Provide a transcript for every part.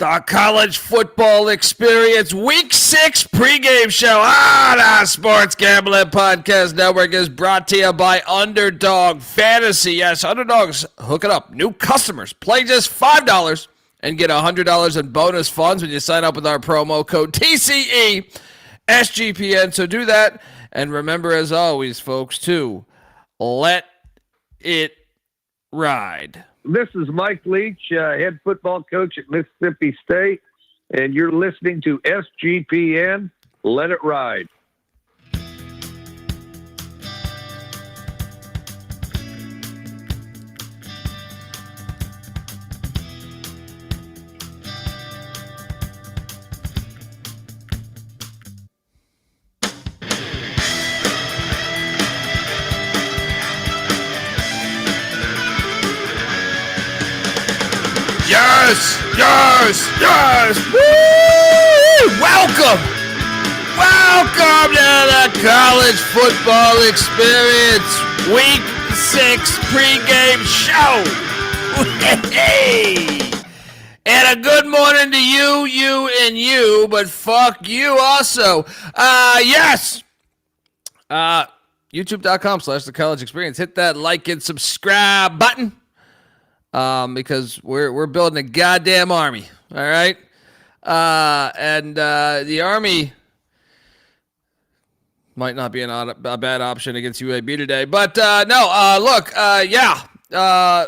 The college football experience week 6 pregame show on the Sports Gambling Podcast Network is brought to you by Underdog Fantasy. Yes, Underdogs, hook it up. New customers, play just $5 and get $100 in bonus funds when you sign up with our promo code TCE SGPN. So do that. And remember, as always, folks, to let it ride. This is Mike Leach, head football coach at Mississippi State, and you're listening to SGPN. Let it ride. Yes! Woo! Welcome to the college football experience week 6 pregame show. Hey! And a good morning to you, and you, but fuck you also. Yes! YouTube.com/the college experience. Hit that like and subscribe button. Because we're building a goddamn army, all right? And the army might not be a bad option against UAB today. But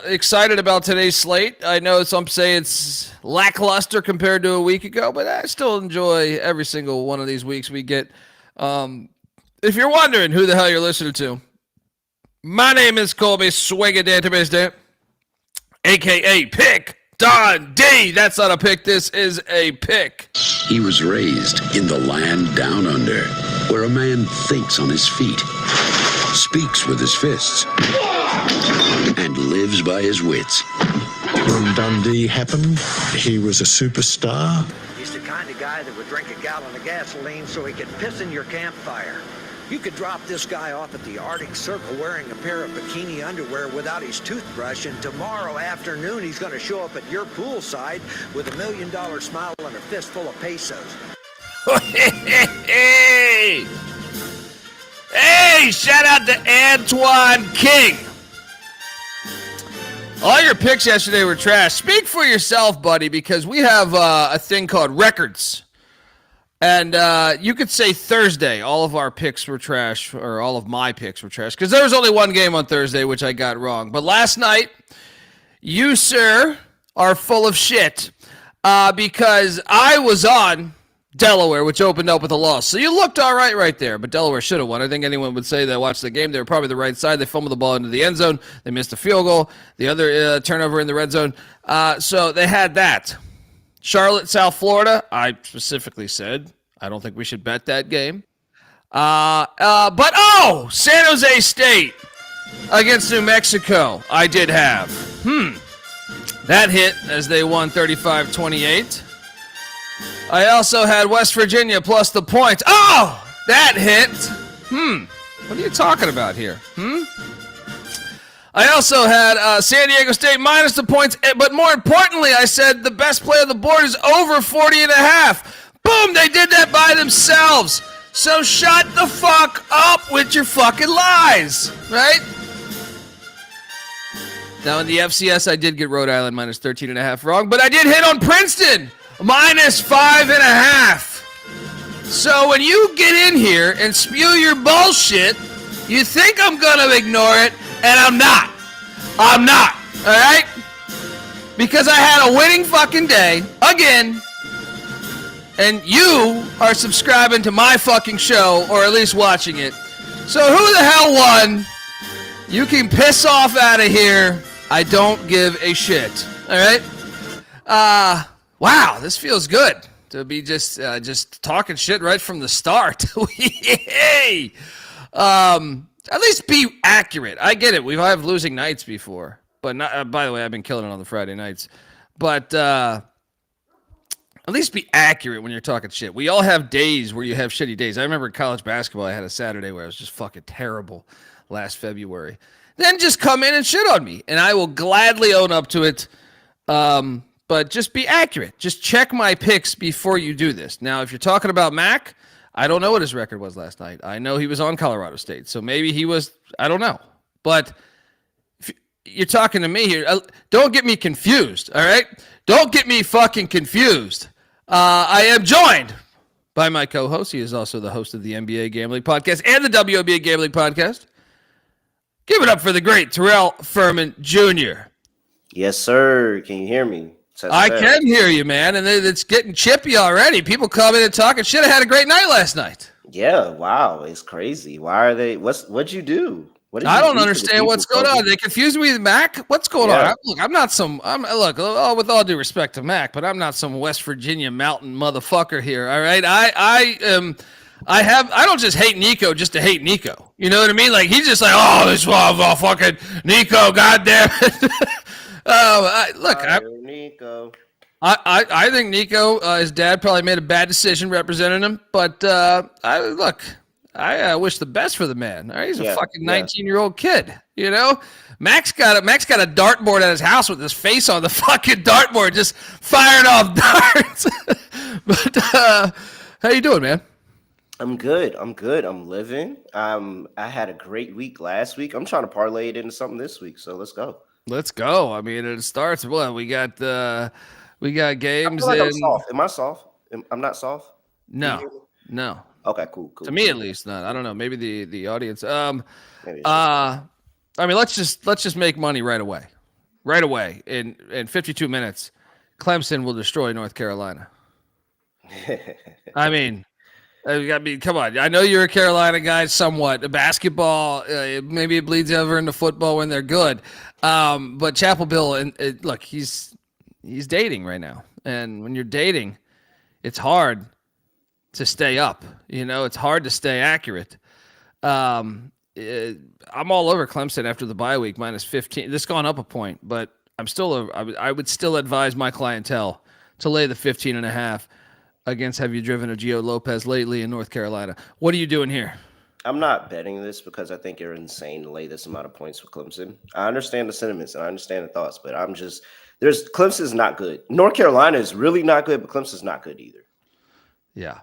excited about today's slate. I know some say it's lackluster compared to a week ago, but I still enjoy every single one of these weeks we get. If you're wondering who the hell you're listening to, my name is Colby Swigga a.k.a. Pick Don D. That's not a pick. This is a pick. He was raised in the land down under, where a man thinks on his feet, speaks with his fists, and lives by his wits. When Dundee happened, he was a superstar. He's the kind of guy that would drink a gallon of gasoline so he could piss in your campfire. You could drop this guy off at the Arctic Circle wearing a pair of bikini underwear without his toothbrush, and tomorrow afternoon he's going to show up at your poolside with $1 million smile and a fistful of pesos. Hey, shout out to Antoine King. All your picks yesterday were trash. Speak for yourself, buddy, because we have a thing called records. And you could say Thursday, all of our picks were trash, or all of my picks were trash, because there was only one game on Thursday, which I got wrong. But last night, you, sir, are full of shit, because I was on Delaware, which opened up with a loss. So you looked all right there, but Delaware should have won. I think anyone would say that watched the game. They were probably the right side. They fumbled the ball into the end zone. They missed a field goal. The other turnover in the red zone. So they had that. Charlotte, South Florida, I specifically said I don't think we should bet that game. San Jose State against New Mexico, I did have. That hit as they won 35-28. I also had West Virginia plus the points. Oh, that hit. What are you talking about here? I also had San Diego State minus the points, but more importantly, I said the best play on the board is over 40.5. Boom, they did that by themselves. So shut the fuck up with your fucking lies, right? Now in the FCS, I did get Rhode Island minus 13.5 wrong, but I did hit on Princeton minus 5.5. So when you get in here and spew your bullshit, you think I'm going to ignore it, and I'm not. All right? Because I had a winning fucking day, again, and you are subscribing to my fucking show, or at least watching it. So who the hell won? You can piss off out of here. I don't give a shit. All right? Wow, this feels good to be just talking shit right from the start. Hey! At least be accurate. I get it. We've had losing nights before. But not, by the way, I've been killing it on the Friday nights. But at least be accurate when you're talking shit. We all have days where you have shitty days. I remember in college basketball, I had a Saturday where I was just fucking terrible last February. Then just come in and shit on me, and I will gladly own up to it. but just be accurate. Just check my picks before you do this. Now, if you're talking about Mac, I don't know what his record was last night. I know he was on Colorado State, so maybe he was. I don't know, but if you're talking to me here. Don't get me confused. All right, don't get me fucking confused. I am joined by my co-host. He is also the host of the NBA Gambling Podcast and the WNBA Gambling Podcast. Give it up for the great Terrell Furman Jr. Yes, sir. Can you hear me? I can hear you, man, and it's getting chippy already. People coming and talking shit. I had a great night last night. Yeah, wow, it's crazy. Why are they? What'd you do? I don't understand what's going on. They confuse me with Mac. What's going on? Look, I'm not some. With all due respect to Mac, but I'm not some West Virginia mountain motherfucker here. All right, I don't just hate Nico just to hate Nico. You know what I mean? Like he's just like, oh, this fucking Nico, goddamn it. Nico. I think Nico, his dad probably made a bad decision representing him, but I wish the best for the man. All right, he's a fucking 19-year-old kid. You know, Mac's got a dartboard at his house with his face on the fucking dartboard, just firing off darts. But how you doing, man? I'm good. I'm living. I had a great week last week. I'm trying to parlay it into something this week, so let's go. Let's go. I mean, it starts. Well, we got games. I feel like I'm soft. Am I soft? I'm not soft. No. Okay, cool. To me, at least, not. I don't know. Maybe the audience. I mean, let's just make money right away. Right away in 52 minutes, Clemson will destroy North Carolina. I mean, come on. I know you're a Carolina guy, somewhat. Basketball, maybe it bleeds over into football when they're good. But Chapel Bill, look, he's dating right now, and when you're dating, it's hard to stay up. You know, it's hard to stay accurate. I'm all over Clemson after the bye week, minus 15. This gone up a point, but I would still advise my clientele to lay the 15.5 against Have You Driven a Gio Lopez lately in North Carolina. What are you doing here? I'm not betting this because I think you're insane to lay this amount of points with Clemson. I understand the sentiments and I understand the thoughts, but Clemson's not good. North Carolina is really not good, but Clemson's not good either. Yeah.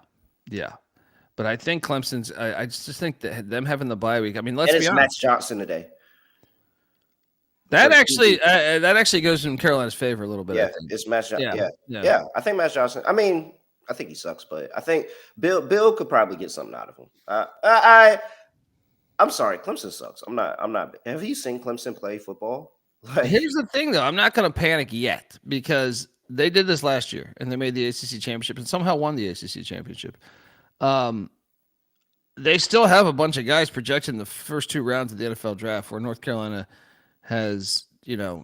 But I think Clemson's. I just think that them having the bye week. I mean, let's be honest. Matt Johnson today. That actually goes in Carolina's favor a little bit. Yeah, it's Matt Johnson. Yeah. I think Matt Johnson. I mean, I think he sucks, but I think Bill could probably get something out of him. I'm sorry, Clemson sucks. I'm not. Have you seen Clemson play football? Here's the thing, though. I'm not going to panic yet because they did this last year and they made the ACC championship and somehow won the ACC championship. They still have a bunch of guys projected in the first two rounds of the NFL draft where North Carolina has, a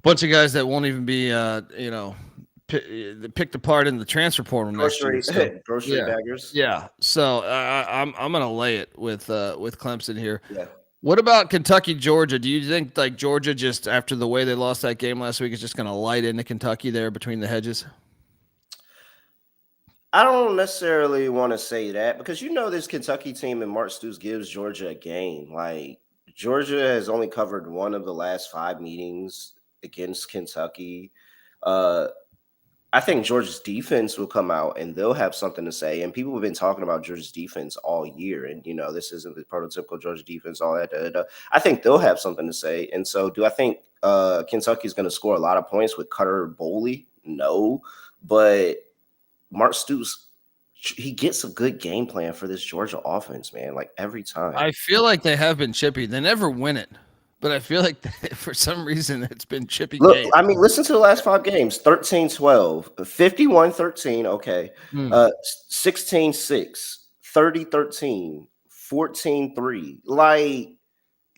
bunch of guys that won't even be, picked apart in the transfer portal next year. Grocery baggers. Yeah. So I'm going to lay it with Clemson here. Yeah. What about Kentucky, Georgia? Do you think like Georgia just after the way they lost that game last week is just going to light into Kentucky there between the hedges? I don't necessarily want to say that because this Kentucky team and Mark Stoops gives Georgia a game. Like Georgia has only covered one of the last 5 meetings against Kentucky. I think Georgia's defense will come out and they'll have something to say. And people have been talking about Georgia's defense all year. And, this isn't the prototypical Georgia defense, all that. I think they'll have something to say. And so do I think Kentucky's going to score a lot of points with Cutter Boley? No. But Mark Stoops, he gets a good game plan for this Georgia offense, man, like every time. I feel like they have been chippy. They never win it. But I feel like for some reason it's been chippy games. I mean, listen to the last 5 games. 13-12, 51-13, okay. 16-6, 30-13, 14-3. Like,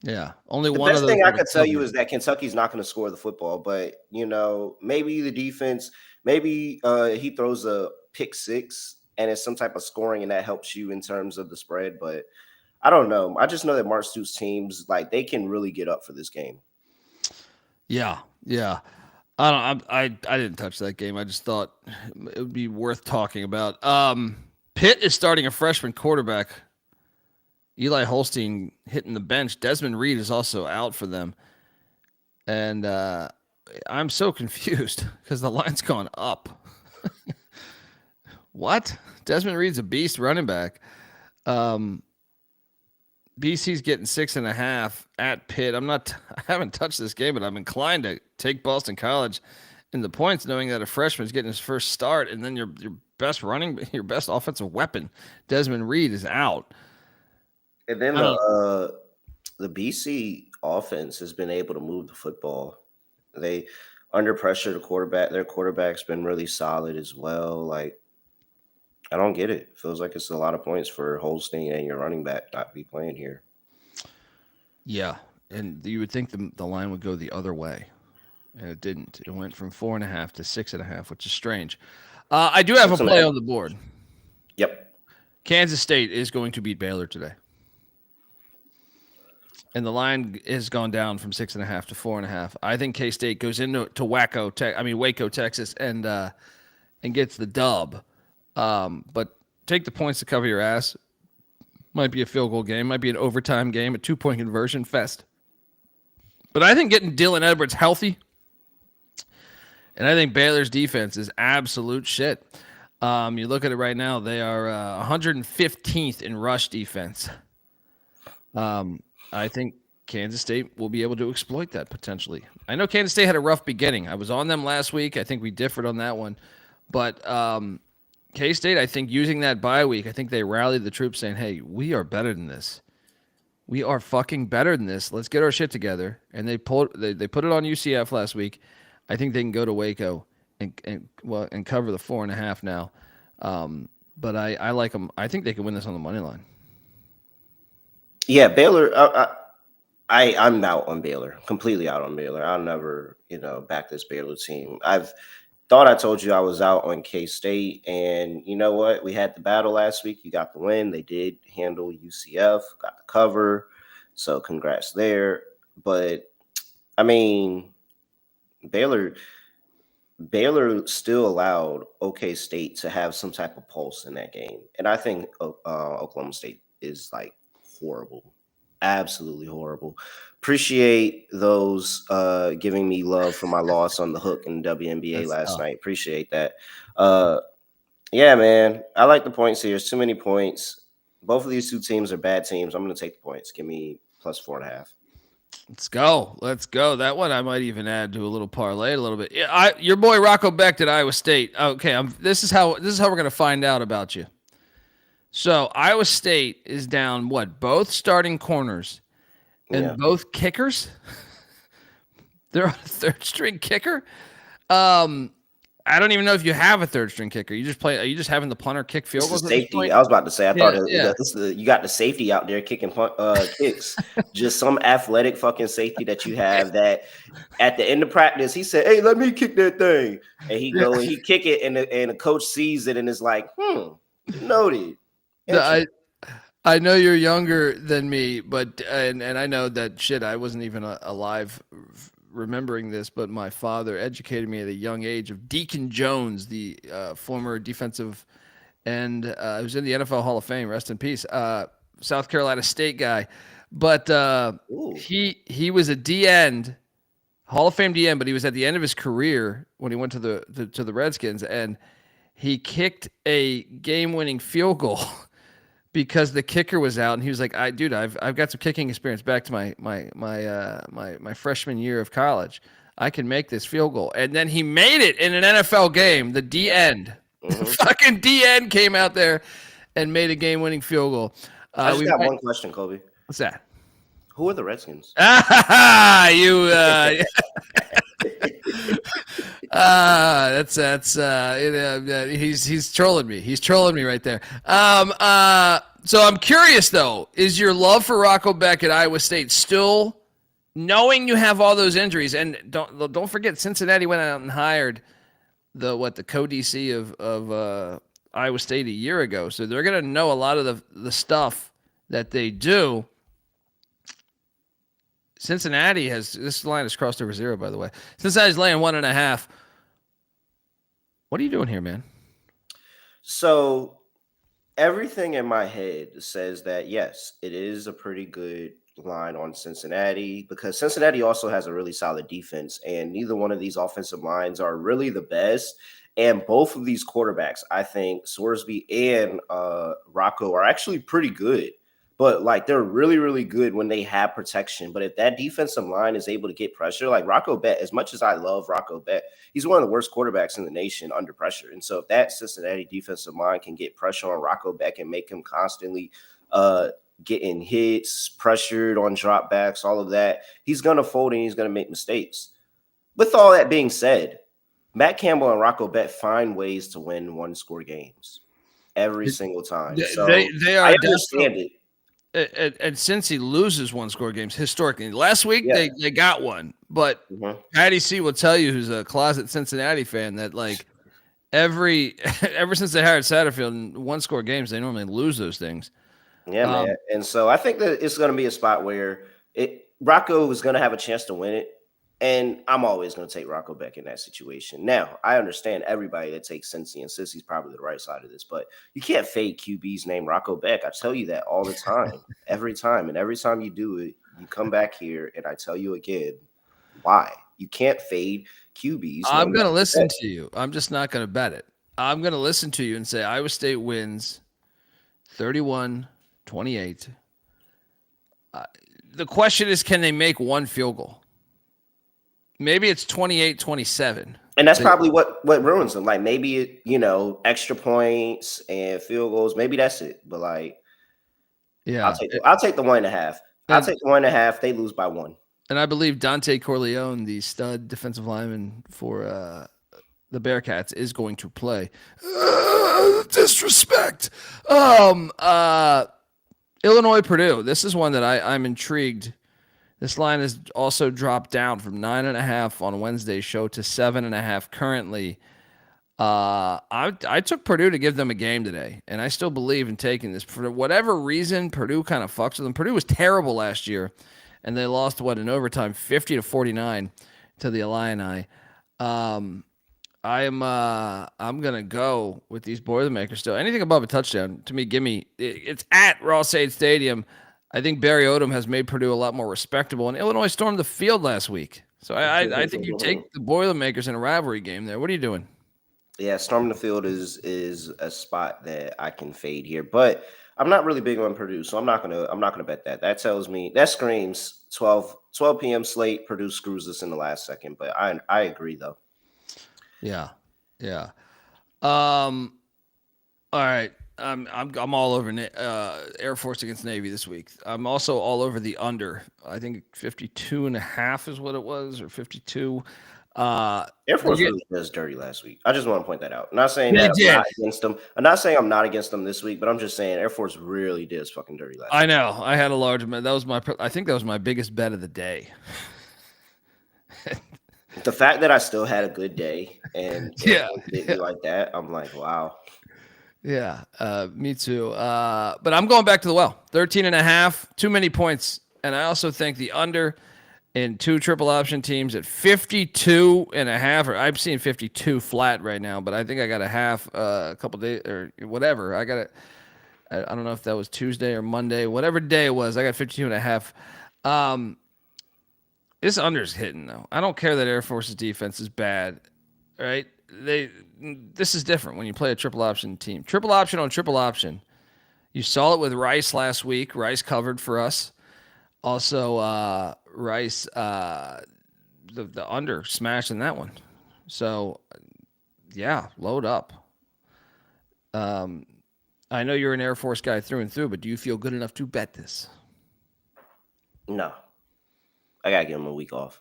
yeah, only the one best of those thing I could tell you is that Kentucky's not going to score the football. But, maybe the defense, maybe he throws a pick 6 and it's some type of scoring and that helps you in terms of the spread. But I don't know. I just know that Mark Stoops teams, like, they can really get up for this game. Yeah. I didn't touch that game. I just thought it would be worth talking about. Pitt is starting a freshman quarterback. Eli Holstein hitting the bench. Desmond Reed is also out for them. And I'm so confused because the line's gone up. What? Desmond Reed's a beast running back. BC's getting 6.5 at Pitt. I haven't touched this game, but I'm inclined to take Boston College in the points, knowing that a freshman's getting his first start, and then your best offensive weapon, Desmond Reed, is out. And then the BC offense has been able to move the football. They under pressure, their quarterback's been really solid as well. Like, I don't get it. Feels like it's a lot of points for Holstein and your running back not to be playing here. Yeah, and you would think the line would go the other way, and it didn't. It went from 4.5 to 6.5, which is strange. I do have a play on the board. Yep. Kansas State is going to beat Baylor today. And the line has gone down from 6.5 to 4.5. I think K-State goes into Waco, Texas, and gets the dub. But take the points to cover your ass. Might be a field goal game. Might be an overtime game, a 2-point conversion fest. But I think getting Dylan Edwards healthy, and I think Baylor's defense is absolute shit. You look at it right now, they are 115th in rush defense. I think Kansas State will be able to exploit that potentially. I know Kansas State had a rough beginning. I was on them last week. I think we differed on that one. But K-State, I think using that bye week, I think they rallied the troops saying, hey, we are better than this. We are fucking better than this. Let's get our shit together. And they put it on UCF last week. I think they can go to Waco and cover the 4.5 now. But I like them. I think they can win this on the money line. Yeah, Baylor. I'm out on Baylor. Completely out on Baylor. I'll never, back this Baylor team. I've thought I told you I was out on K-State, and you know what? We had the battle last week. You got the win. They did handle UCF, got the cover. So congrats there. But I mean, Baylor still allowed OK State to have some type of pulse in that game, and I think Oklahoma State is like horrible, absolutely horrible. Appreciate those giving me love for my loss on the hook in WNBA last night. Appreciate that. Yeah, man, I like the points here. It's too many points. Both of these two teams are bad teams. I'm going to take the points. Give me plus 4.5. Let's go. That one I might even add to a little parlay a little bit. Yeah, your boy Rocco Becht at Iowa State. Okay, this is how we're going to find out about you. So Iowa State is down both starting corners and both kickers. They're on a third string kicker. I don't even know if you have a third string kicker. You just play. Are you just having the punter kick field goals? Safety. I was about to say. I thought you got the safety out there kicking kicks. Just some athletic fucking safety that you have. That at the end of practice, he said, "Hey, let me kick that thing," and he go and he kick it, and the coach sees it and is like, noted. I know you're younger than me, but and I know that shit. I wasn't even alive remembering this, but my father educated me at a young age of Deacon Jones, the former defensive end. He was in the NFL Hall of Fame. Rest in peace. South Carolina State guy, but he was a D end, Hall of Fame D end, but he was at the end of his career when he went to the Redskins, and he kicked a game-winning field goal because the kicker was out, and he was like, I've got some kicking experience back to my freshman year of college. I can make this field goal." And then he made it in an NFL game. The D end, fucking D end came out there and made a game-winning field goal. I just got one question, Kobe. What's that? Who are the Redskins? He's trolling me. He's trolling me right there. So I'm curious though, is your love for Rocco Becht at Iowa State still, knowing you have all those injuries, and don't forget Cincinnati went out and hired the co-DC of Iowa State a year ago, so they're gonna know a lot of the stuff that they do. Cincinnati this line has crossed over 0, by the way. Cincinnati's laying 1.5. What are you doing here, man? So everything in my head says that, yes, it is a pretty good line on Cincinnati because Cincinnati also has a really solid defense, and neither one of these offensive lines are really the best. And both of these quarterbacks, I think Sorsby and Rocco are actually pretty good. But like they're really, really good when they have protection. But if that defensive line is able to get pressure, like Rocco Bet, as much as I love Rocco Bet, he's one of the worst quarterbacks in the nation under pressure. And so if that Cincinnati defensive line can get pressure on Rocco Bet and make him constantly getting hits, pressured on dropbacks, all of that, he's gonna fold and he's gonna make mistakes. With all that being said, Matt Campbell and Rocco Bet find ways to win one-score games every single time. So they are I understand it. And since he loses one-score games historically, last week they got one, but Patty C will tell you, who's a closet Cincinnati fan, that like ever since they hired Satterfield in one-score games, they normally lose those things. Yeah, man. And so I think that it's going to be a spot where Rocco is going to have a chance to win it, and I'm always going to take Rocco back in that situation. Now, I understand everybody that takes Cincy, and Cincy's probably the right side of this, but you can't fade QB's name Rocco Beck. I tell you that all the time, every time. And every time you do it, you come back here, and I tell you again, why? You can't fade QB's. I'm going to listen to you. I'm just not going to bet it. I'm going to listen to you and say Iowa State wins 31-28. The question is, can they make one field goal? Maybe it's 28-27. And that's probably what ruins them. Like maybe, extra points and field goals. Maybe that's it. But like, yeah, I'll take the 1.5. I'll take the 1.5. They lose by 1. And I believe Dante Corleone, the stud defensive lineman for the Bearcats, is going to play. Disrespect. Illinois, Purdue. This is one that I'm intrigued. This line has also dropped down from 9.5 on Wednesday's show to 7.5 currently. I took Purdue to give them a game today, and I still believe in taking this. For whatever reason, Purdue kind of fucks with them. Purdue was terrible last year, and they lost, in overtime, 50-49 to the Illini. I'm gonna go with these Boilermakers still. Anything above a touchdown, to me, give me. It's at Ross-Ade Stadium. I think Barry Odom has made Purdue a lot more respectable, and Illinois stormed the field last week. So I think you take the Boilermakers in a rivalry game there. What are you doing? Yeah, storming the field is a spot that I can fade here, but I'm not really big on Purdue, so I'm not gonna bet that. That tells me that screams 12 p.m. slate. Purdue screws us in the last second, but I agree though. Yeah. All right. I'm all over Air Force against Navy this week. I'm also all over the under. I think 52.5 is what it was, or 52. Air Force really was dirty last week. I just want to point that out. I'm not saying that I'm not against them. I'm not saying I'm not against them this week, but I'm just saying Air Force really did fucking dirty last week. I know. I had a large amount. I think that was my biggest bet of the day. The fact that I still had a good day and did me like that, I'm like, wow. Yeah, me too. But I'm going back to the well. 13.5, too many points. And I also think the under in 2 triple option teams at 52.5, or I'm seeing 52 flat right now, but I think I got a half a couple days or whatever. I got it. I don't know if that was Tuesday or Monday, whatever day it was. I got 52.5. This under's hitting though. I don't care that Air Force's defense is bad, right? This is different when you play a triple option team. Triple option on triple option. You saw it with Rice last week. Rice covered for us. Also, Rice, the under smashed in that one. So, yeah, load up. I know you're an Air Force guy through and through, but do you feel good enough to bet this? No. I got to give him a week off.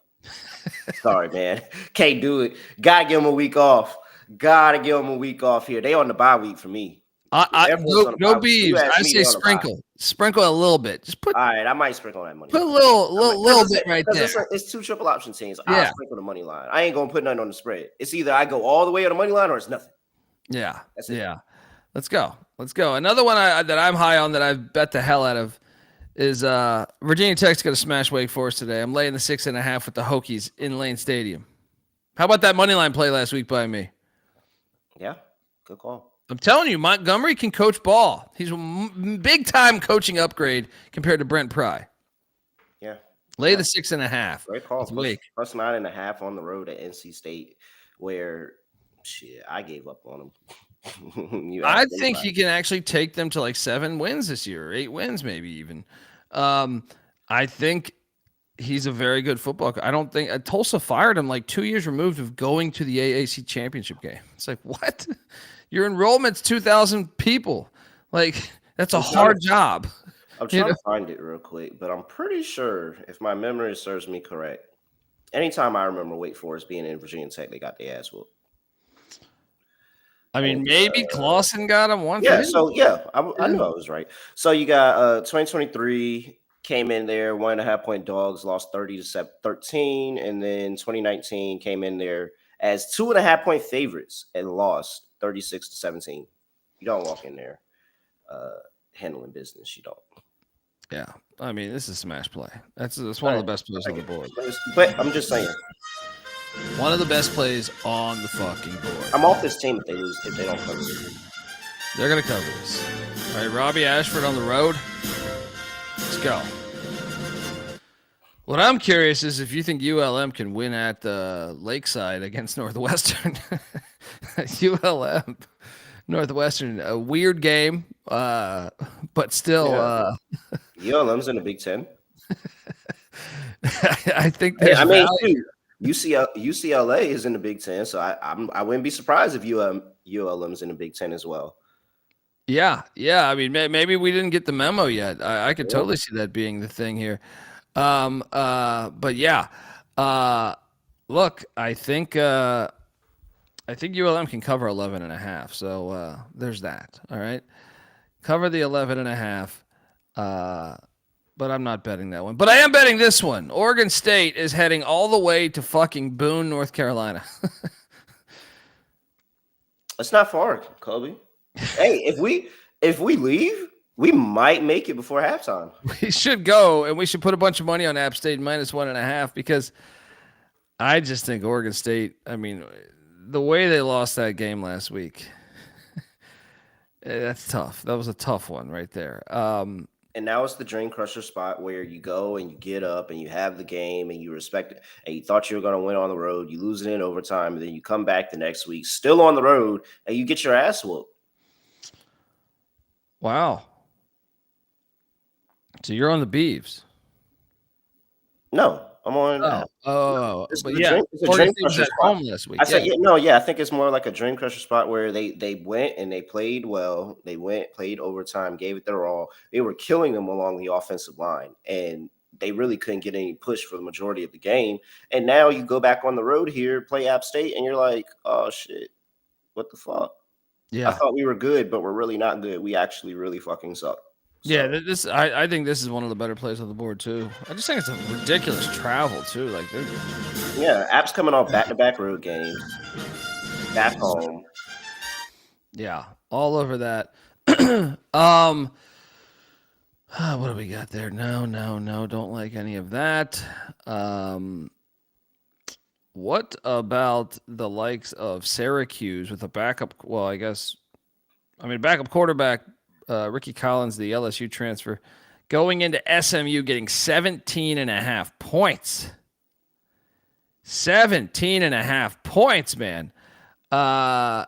Sorry, man. Can't do it. Got to give him a week off. Got to give him a week off here. They on the bye week for me. No bees. I say sprinkle. Sprinkle a little bit. Just put. All right, I might sprinkle that money. Put a little bit right there. It's 2 triple option teams. I'll sprinkle the money line. I ain't going to put nothing on the spread. It's either I go all the way on the money line or it's nothing. Yeah. That's it. Yeah. Let's go. Another one that I'm high on that I've bet the hell out of is Virginia Tech's going to smash Wake Forest today. I'm laying the 6.5 with the Hokies in Lane Stadium. How about that money line play last week by me? Yeah, good call. I'm telling you, Montgomery can coach ball. He's a big-time coaching upgrade compared to Brent Pry. Yeah. Lay the 6.5. Great call. With Wake. Plus 9.5 on the road at NC State, where shit, I gave up on them. I think he can actually take them to like 7 wins this year, or 8 wins, maybe even. I think he's a very good football coach. I don't think Tulsa fired him like 2 years removed of going to the AAC championship game. It's like, what? Your enrollment's 2,000 people. Like, that's a hard job. I'm trying to find it real quick, but I'm pretty sure, if my memory serves me correct, anytime I remember Wake Forest being in Virginia Tech, they got their ass whooped. I mean, maybe Clawson got him once. Yeah, so I knew I was right. So you got 2023 came in there, 1.5-point dogs, lost 30-13, and then 2019 came in there as 2.5-point favorites and lost 36-17. You don't walk in there handling business. You don't. Yeah, I mean, this is smash play. That's one of the best plays on the board. But I'm just saying. One of the best plays on the fucking board. I'm off this team if they lose, if they don't cover this. They're going to cover this. All right, Robbie Ashford on the road. Let's go. What I'm curious is if you think ULM can win at Lakeside against Northwestern. ULM, Northwestern, a weird game, but still. ULM's in the Big Ten. I think there's UCLA is in the Big Ten, so I wouldn't be surprised if ULM's in the Big Ten as well. Yeah. I mean, maybe we didn't get the memo yet. I could totally see that being the thing here. But yeah, look, I think ULM can cover 11.5. So there's that. All right, cover the 11.5. But I'm not betting that one. But I am betting this one. Oregon State is heading all the way to fucking Boone, North Carolina. That's not far, Kobe. Hey, if we leave, we might make it before halftime. We should go, and we should put a bunch of money on App State -1.5 because I just think Oregon State, I mean, the way they lost that game last week, that's tough. That was a tough one right there. And now it's the dream crusher spot where you go and you get up and you have the game and you respect it. And you thought you were going to win on the road. You lose it in overtime. And then you come back the next week, still on the road, and you get your ass whooped. Wow. So you're on the Beavs. No, I'm on. But yeah, it's a dream crusher spot this week. I said, I think it's more like a dream crusher spot where they went and they played well. They played overtime, gave it their all. They were killing them along the offensive line, and they really couldn't get any push for the majority of the game. And now you go back on the road here, play App State, and you're like, oh shit, what the fuck? Yeah, I thought we were good, but we're really not good. We actually really fucking suck. So. Yeah, I think this is one of the better plays on the board too. I just think it's a ridiculous travel too. Like, App's coming off back-to-back road games, back home. Yeah, all over that. What do we got there? No, don't like any of that. What about the likes of Syracuse with a backup? Well, backup quarterback. Ricky Collins, the LSU transfer, going into SMU getting 17.5 points. 17.5 points, man. The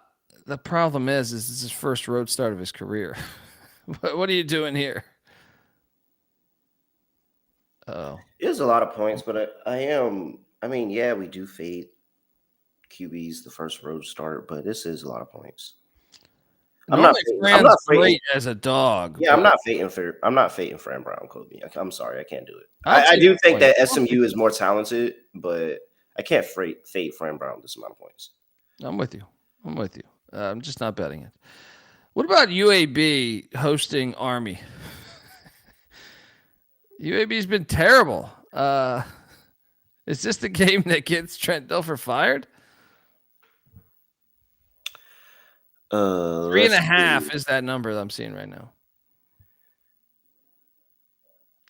problem is this is his first road start of his career. What are you doing here? Oh, it is a lot of points, but we do fade QBs the first road start, but this is a lot of points. I'm not great as a dog. Yeah, I'm not fading Fran Brown, Kobe. I'm sorry, I can't do it. I do think that SMU is more talented, but I can't fade Fran Brown this amount of points. I'm with you. I'm just not betting it. What about UAB hosting Army? UAB's been terrible. Is this the game that gets Trent Dilfer fired? 3.5 is that number that I'm seeing right now.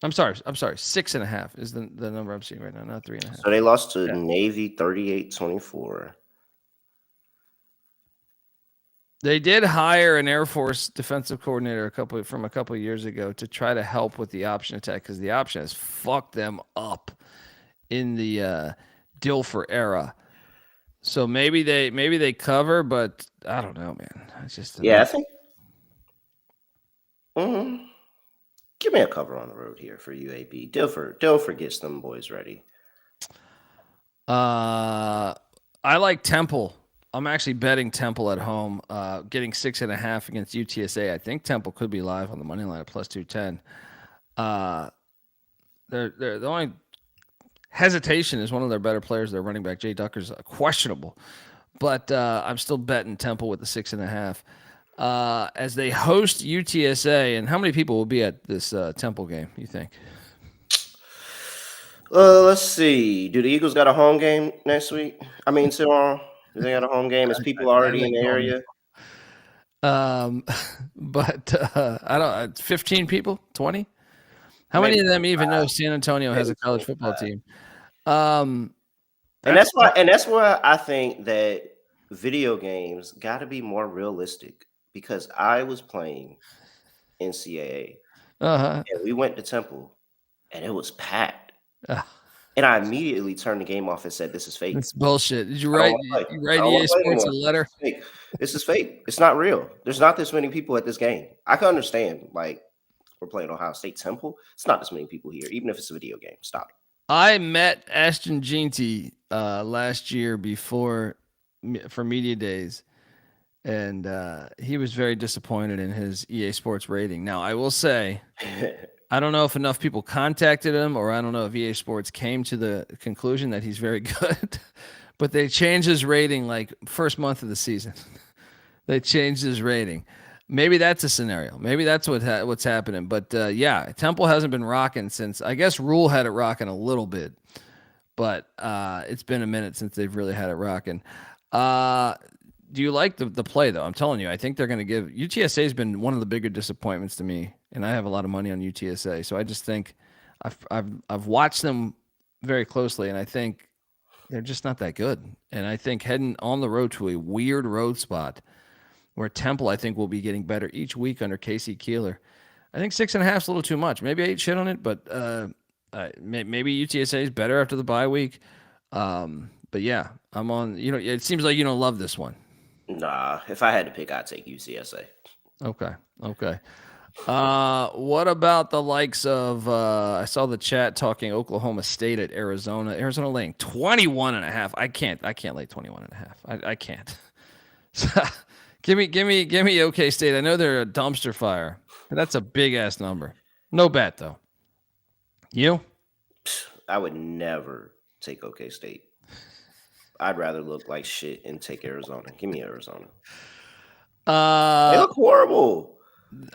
I'm sorry. 6.5 is the number I'm seeing right now, not 3.5. So they lost to Navy 38-24. They did hire an Air Force defensive coordinator a couple of years ago to try to help with the option attack because the option has fucked them up in the Dilfer era. So maybe they cover, but I don't know, man. It's just I think. Give me a cover on the road here for UAB. Dilfer gets them boys ready. I like Temple. I'm actually betting Temple at home, getting 6.5 against UTSA. I think Temple could be live on the money line at plus 210. They're the only hesitation is one of their better players. Their running back Jay Ducker's questionable, but I'm still betting Temple with the 6.5 as they host UTSA. And how many people will be at this Temple game? You think? Let's see. Do the Eagles got a home game next week? I mean, tomorrow. Do they got a home game? Is people already in the area? But I don't. 15 people, 20. How many of them even know San Antonio has a college football team? And that's why I think that video games got to be more realistic because I was playing NCAA and we went to Temple and it was packed. And I immediately turned the game off and said, "This is fake. It's bullshit." Did you write EA Sports a letter? This is fake. It's not real. There's not this many people at this game. I can understand, like, we're playing Ohio State Temple. It's not this many people here, even if it's a video game. Stop it. I met Ashton Jeanty last year for media days, and he was very disappointed in his EA Sports rating. Now, I will say, I don't know if enough people contacted him, or I don't know if EA Sports came to the conclusion that he's very good, but they changed his rating like first month of the season. They changed his rating. Maybe that's a scenario. Maybe that's what's happening. But yeah, Temple hasn't been rocking since, I guess Rule had it rocking a little bit, but it's been a minute since they've really had it rocking. Do you like the play though? I'm telling you, I think they're going to give UTSA has been one of the bigger disappointments to me, and I have a lot of money on UTSA. So I just think I've watched them very closely, and I think they're just not that good. And I think heading on the road to a weird road spot where Temple, I think, will be getting better each week under Casey Keeler. I think 6.5 is a little too much. Maybe I ate shit on it, but maybe UTSA is better after the bye week. But yeah, I'm on. It seems like you don't love this one. Nah, if I had to pick, I'd take UCSA. Okay. What about the likes of? I saw the chat talking Oklahoma State at Arizona. Arizona laying 21.5. I can't lay 21.5. I can't. Give me OK State. I know they're a dumpster fire. That's a big ass number. No bet though. You? I would never take OK State. I'd rather look like shit and take Arizona. Give me Arizona. They look horrible.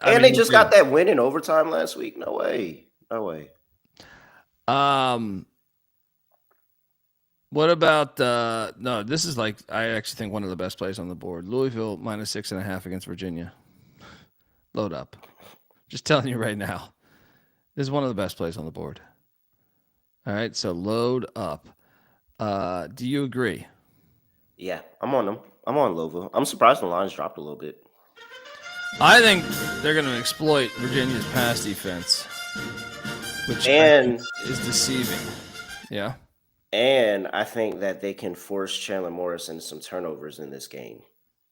They just got that win in overtime last week. No way. What about no, this is like I actually think one of the best plays on the board. Louisville minus 6.5 against Virginia. Load up. Just telling you right now. This is one of the best plays on the board. All right, so load up. Do you agree? Yeah, I'm on them. I'm on Louisville. I'm surprised the lines dropped a little bit. I think they're going to exploit Virginia's pass defense, which is deceiving. Yeah. And I think that they can force Chandler Morris into some turnovers in this game.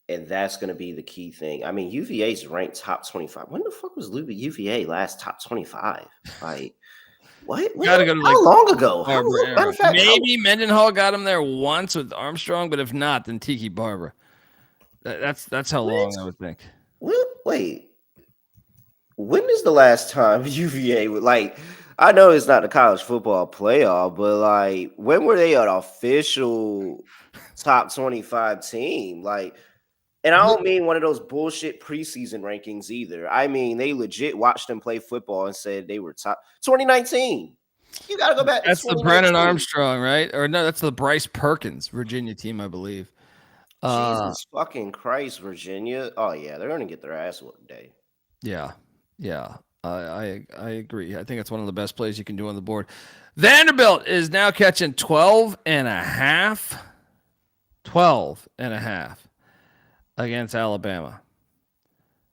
And that's going to be the key thing. I mean, UVA's ranked top 25. When the fuck was UVA last top 25? Like, what? How long ago? Maybe Mendenhall got him there once with Armstrong, but if not, then Tiki Barber. That's how long I would think. Wait. When is the last time UVA would like? I know it's not the college football playoff, but like, when were they an official top 25 team? Like, and I don't mean one of those bullshit preseason rankings either. I mean, they legit watched them play football and said they were top 2019. You got to go back. That's the Brennan Armstrong, right? Or no, that's the Bryce Perkins Virginia team, I believe. Jesus fucking Christ, Virginia. Oh, yeah, they're going to get their ass whooped today. Yeah. I agree. I think it's one of the best plays you can do on the board. Vanderbilt is now catching 12.5. against Alabama.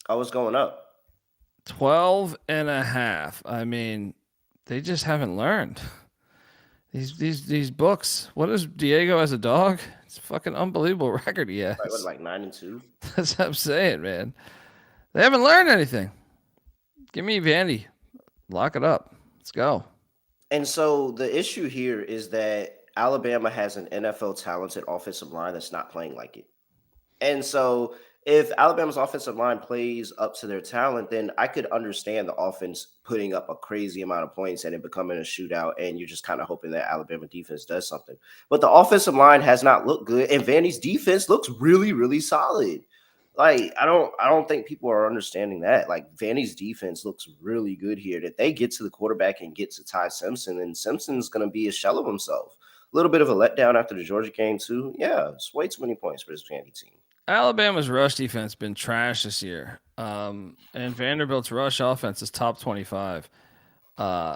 I was going up. 12.5. I mean, they just haven't learned. These books. What is Diego as a dog? It's a fucking unbelievable record he has. Like 9-2. That's what I'm saying, man. They haven't learned anything. Give me Vandy. Lock it up. Let's go. And so the issue here is that Alabama has an NFL talented offensive line that's not playing like it. And so if Alabama's offensive line plays up to their talent, then I could understand the offense putting up a crazy amount of points and it becoming a shootout, and you're just kind of hoping that Alabama defense does something. But the offensive line has not looked good, and Vandy's defense looks really, really solid. Like, I don't think people are understanding that. Like, Vandy's defense looks really good here. That they get to the quarterback and get to Ty Simpson, and Simpson's going to be a shell of himself. A little bit of a letdown after the Georgia game, too. Yeah, it's way too many points for this Vandy team. Alabama's rush defense has been trash this year. And Vanderbilt's rush offense is top 25.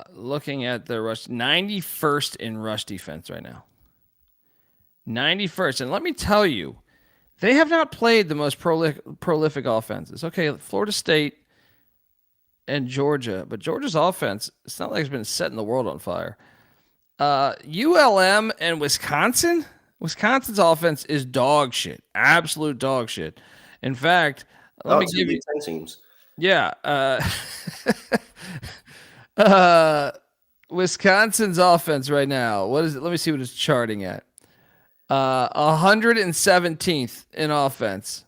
Looking at their rush, 91st in rush defense right now. 91st. And let me tell you, they have not played the most prolific offenses. Okay, Florida State and Georgia, but Georgia's offense, it's not like it's been setting the world on fire. ULM and Wisconsin? Wisconsin's offense is dog shit. Absolute dog shit. In fact, let me give you 10 teams. Yeah. Wisconsin's offense right now. What is it? Let me see what it's charting at. 117th in offense.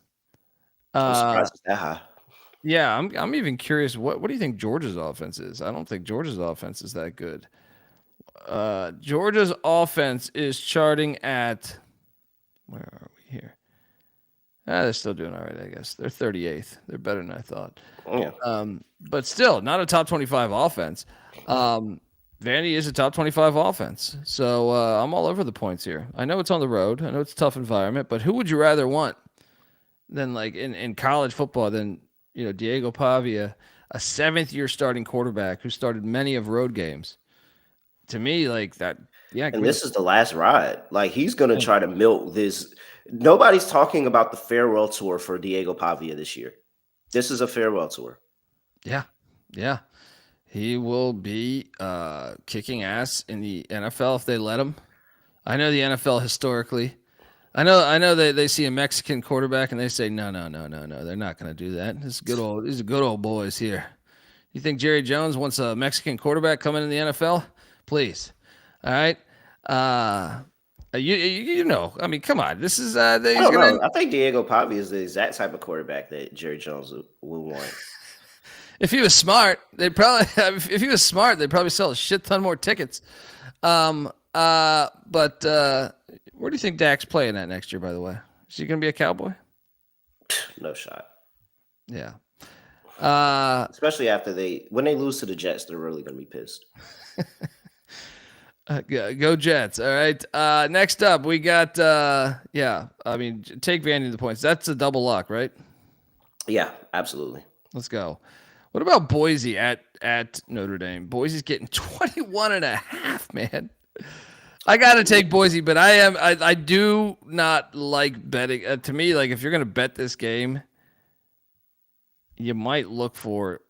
I'm surprised it's that high. Yeah, I'm even curious. What do you think Georgia's offense is? I don't think Georgia's offense is that good. Georgia's offense is charting at, where are we here? They're still doing all right, I guess. They're 38th. They're better than I thought. Yeah. But still, not a top 25 offense. Vandy is a top 25 offense. So I'm all over the points here. I know it's on the road. I know it's a tough environment, but who would you rather want than, like, in college football than, Diego Pavia, a 7th-year starting quarterback who started many of road games? To me, like that, yeah. And this is the last ride. Like, he's going to try to milk this. Nobody's talking about the farewell tour for Diego Pavia this year. This is a farewell tour. Yeah. He will be kicking ass in the NFL if they let him. I know the NFL historically. I know they see a Mexican quarterback and they say no. They're not going to do that. These are good old boys here. You think Jerry Jones wants a Mexican quarterback coming in the NFL? Please. All right. I mean, come on. This is I don't know. I think Diego Pavia is the exact type of quarterback that Jerry Jones would want. If he was smart, they'd probably sell a shit ton more tickets. But where do you think Dak's playing at next year, by the way? Is he going to be a Cowboy? No shot. Yeah. Especially after when they lose to the Jets, they're really going to be pissed. Go Jets. All right. Next up, we got, take Vandy the points. That's a double lock, right? Yeah, absolutely. Let's go. What about Boise at Notre Dame? Boise's getting 21.5, man. I got to take Boise, but I do not like betting. To me, like, if you're going to bet this game, I might look for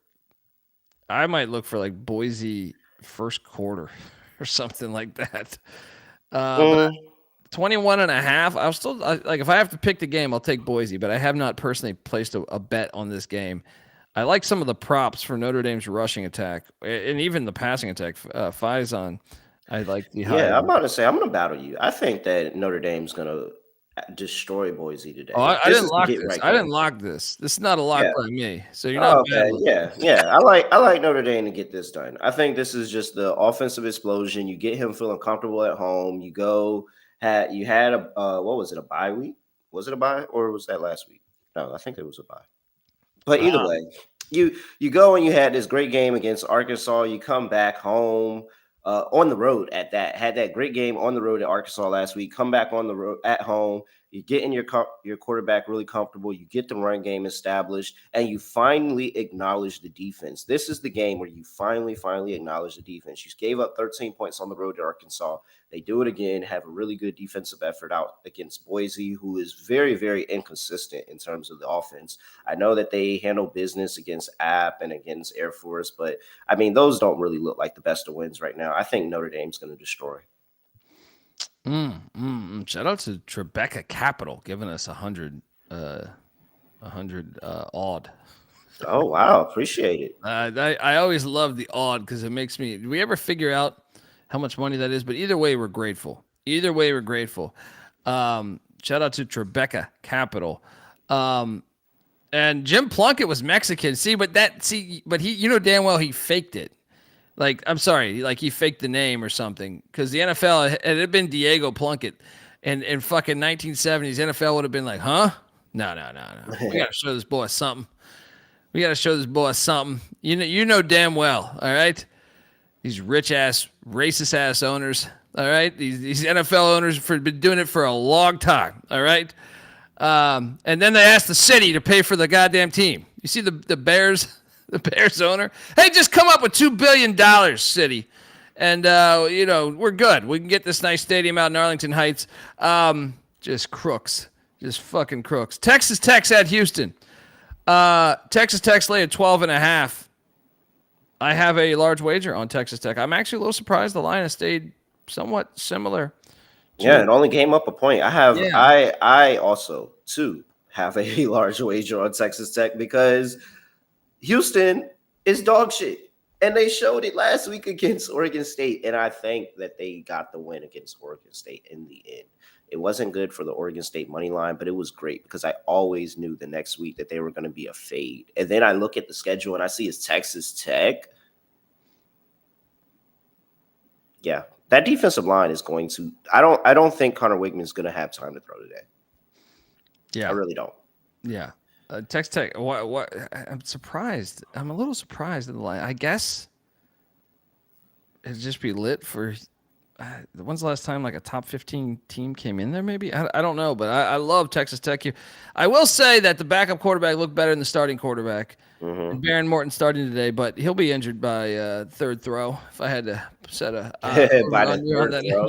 like Boise first quarter or something like that. 21.5. I'll still like, if I have to pick the game, I'll take Boise, but I have not personally placed a bet on this game. I like some of the props for Notre Dame's rushing attack and even the passing attack. Faison, I like the high. Yeah, I'm about to say, I'm going to battle you. I think that Notre Dame's going to destroy Boise today. Oh, I didn't lock this. I didn't lock this. This is not a lock by me. So you're not okay. Yeah. I like Notre Dame to get this done. I think this is just the offensive explosion. You get him feeling comfortable at home. You had a what was it, a bye week? Was it a bye or was that last week? No, I think it was a bye. But either way, you go and you had this great game against Arkansas. You come back home on the road at that. Had that great game on the road at Arkansas last week. Come back on the road at home. You get in your quarterback really comfortable. You get the run game established, and you finally acknowledge the defense. This is the game where you finally acknowledge the defense. You gave up 13 points on the road to Arkansas. They do it again, have a really good defensive effort out against Boise, who is very, very inconsistent in terms of the offense. I know that they handle business against App and against Air Force, but, I mean, those don't really look like the best of wins right now. I think Notre Dame's going to destroy. Shout out to Tribeca Capital giving us 100 odd. Oh, wow. Appreciate it. I always love the odd because it makes me. Do we ever figure out how much money that is? But either way, we're grateful. Shout out to Tribeca Capital. And Jim Plunkett was Mexican. But he, you know damn well he faked it. Like, I'm sorry, like he faked the name or something. Because the NFL, had it been Diego Plunkett in fucking 1970s, NFL would have been like, huh? No. We got to show this boy something. You know damn well, all right? These rich-ass, racist-ass owners, all right? These NFL owners have been doing it for a long time, all right? And then they asked the city to pay for the goddamn team. You see the Bears... The Bears owner, hey, just come up with $2 billion, city. And, we're good. We can get this nice stadium out in Arlington Heights. Just crooks. Just fucking crooks. Texas Tech's at Houston. Texas Tech's lay at 12.5. I have a large wager on Texas Tech. I'm actually a little surprised the line has stayed somewhat similar. Yeah, it only came up a point. I also, too, have a large wager on Texas Tech because – Houston is dog shit, and they showed it last week against Oregon State, and I think that they got the win against Oregon State in the end. It wasn't good for the Oregon State money line, but it was great because I always knew the next week that they were going to be a fade. And then I look at the schedule, and I see it's Texas Tech. Yeah, that defensive line is going to – I don't think Connor Wigman's going to have time to throw today. Yeah. I really don't. Yeah. Texas Tech. What? I'm surprised. I'm a little surprised in the line. I guess it'd just be lit for. When's the last time like a top 15 team came in there? Maybe I don't know, but I love Texas Tech here. I will say that the backup quarterback looked better than the starting quarterback. Mm-hmm. And Baron Morton starting today, but he'll be injured by third throw. If I had to set a by the third throw.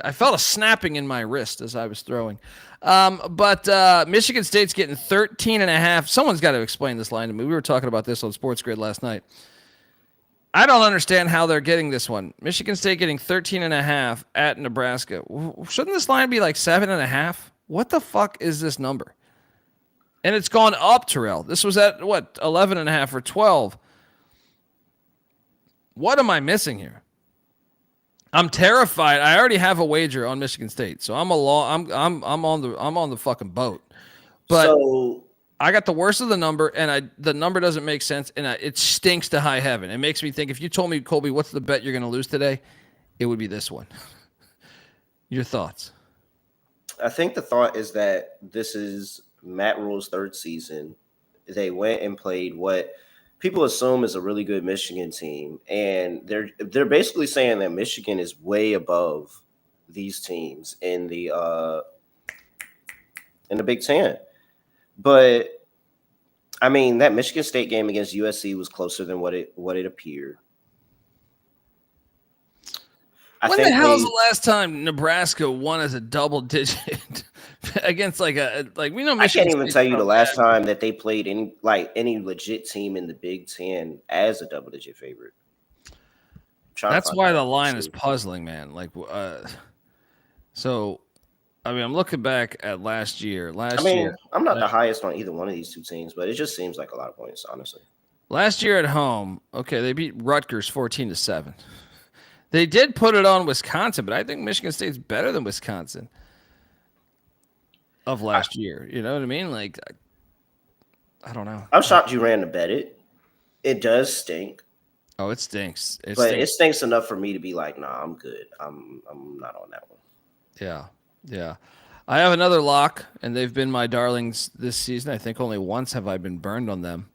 I felt a snapping in my wrist as I was throwing. But Michigan State's getting 13.5. Someone's got to explain this line to me. We were talking about this on Sports Grid last night. I don't understand how they're getting this one. Michigan State getting 13.5 at Nebraska. Shouldn't this line be like 7.5? What the fuck is this number? And it's gone up, Terrell. This was at, 11.5 or 12. What am I missing here? I'm terrified. I already have a wager on Michigan State, so I'm on the fucking boat. But I got the worst of the number, and the number doesn't make sense, and it stinks to high heaven. It makes me think if you told me, Colby, what's the bet you're going to lose today, it would be this one. Your thoughts? I think the thought is that this is Matt Rule's third season. They went and played what people assume is a really good Michigan team, and they're basically saying that Michigan is way above these teams in the Big Ten. But I mean, that Michigan State game against USC was closer than what it appeared. When the hell was the last time Nebraska won as a double digit against we know Michigan I can't even tell you the last bad. time that they played any legit team in the Big Ten as a double digit favorite. That's why the line is puzzling, man. So I mean, I'm looking back at last year. I'm not the highest on either one of these two teams, but it just seems like a lot of points, honestly. Last year at home, okay, they beat Rutgers 14-7. They did put it on Wisconsin, but I think Michigan State's better than Wisconsin of last year. You know what I mean? Like, I don't know. I'm shocked you ran to bet it. It does stink. Oh, it stinks. It stinks enough for me to be like, nah, I'm good. I'm not on that one. Yeah. I have another lock, and they've been my darlings this season. I think only once have I been burned on them,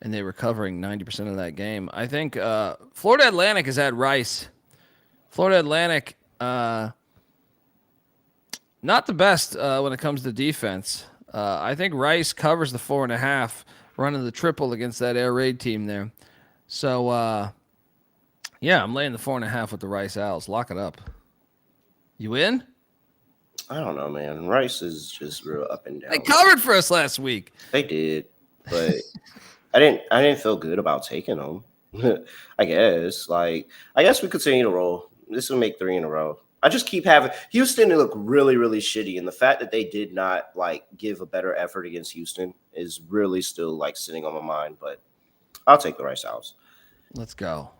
and they were covering 90% of that game. I think Florida Atlantic is at Rice. Florida Atlantic, Not the best when it comes to defense. I think Rice covers the 4.5, running the triple against that air raid team there. So, yeah, I'm laying the 4.5 with the Rice Owls. Lock it up. You in? I don't know, man. Rice is just real up and down. They covered for us last week. They did, but I didn't feel good about taking them. I guess we continue to roll. This will make 3 in a row. I just keep having Houston to look really, really shitty, and the fact that they did not give a better effort against Houston is really still sitting on my mind. But I'll take the Rice Owls. Let's go.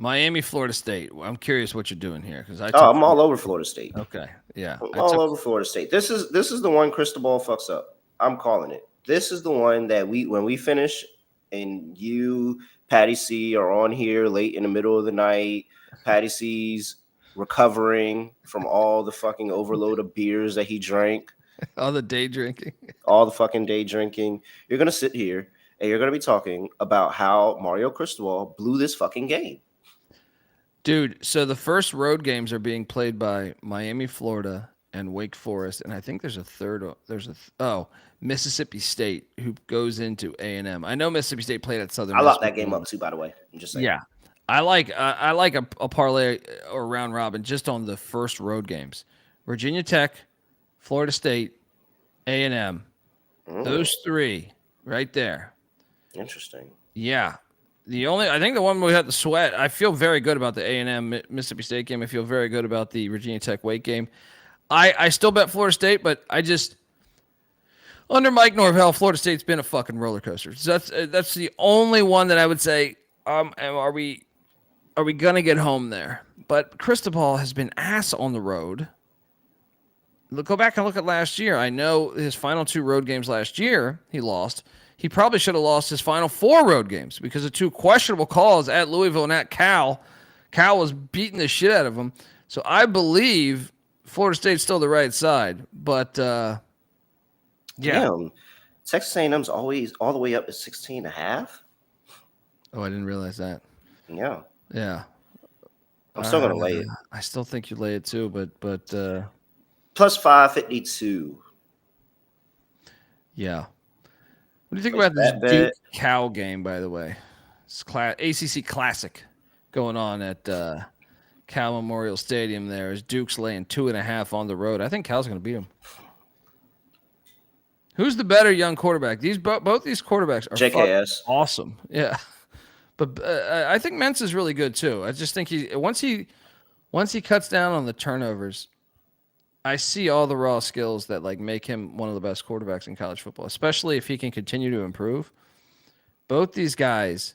Miami, Florida State. I'm curious what you're doing here because I'm all over Florida State. Okay, yeah, I'm all over Florida State. This is the one Cristobal fucks up. I'm calling it. This is the one that when we finish and you, Patty C, are on here late in the middle of the night. Patty C's recovering from all the fucking overload of beers that he drank. All the day drinking. All the fucking day drinking. You're going to sit here and you're going to be talking about how Mario Cristobal blew this fucking game. Dude, so the first road games are being played by Miami, Florida, and Wake Forest, and I think there's a third. Mississippi State, who goes into A&M. I know Mississippi State played at Southern. I locked that game up too, by the way. I'm just saying. Yeah, I like a parlay or round robin just on the first road games. Virginia Tech, Florida State, A&M. Those 3 right there. Interesting. Yeah. I think the one we had to sweat, I feel very good about the A&M Mississippi State game. I feel very good about the Virginia Tech Wake game. I still bet Florida State, but I just, under Mike Norvell, Florida State's been a fucking roller coaster. So that's the only one that I would say, are we going to get home there? But Cristobal has been ass on the road. Go back and look at last year. I know his final 2 road games last year, he lost. He probably should have lost his final 4 road games because of 2 questionable calls at Louisville and at Cal. Cal was beating the shit out of him. So I believe Florida State's still the right side. But, yeah. Damn. Texas A&M's always all the way up to 16.5. Oh, I didn't realize that. Yeah. Yeah. I'm still going to lay it. I still think you lay it too, but plus 552. Yeah. What do you think about this Duke Cal game, by the way? It's ACC Classic going on at Cal Memorial Stadium there as Duke's laying 2.5 on the road. I think Cal's going to beat them. Who's the better young quarterback? Both these quarterbacks are JKS. Awesome. Yeah. But I think Mentz is really good too. I just think once he cuts down on the turnovers, I see all the raw skills that make him one of the best quarterbacks in college football, especially if he can continue to improve. Both these guys,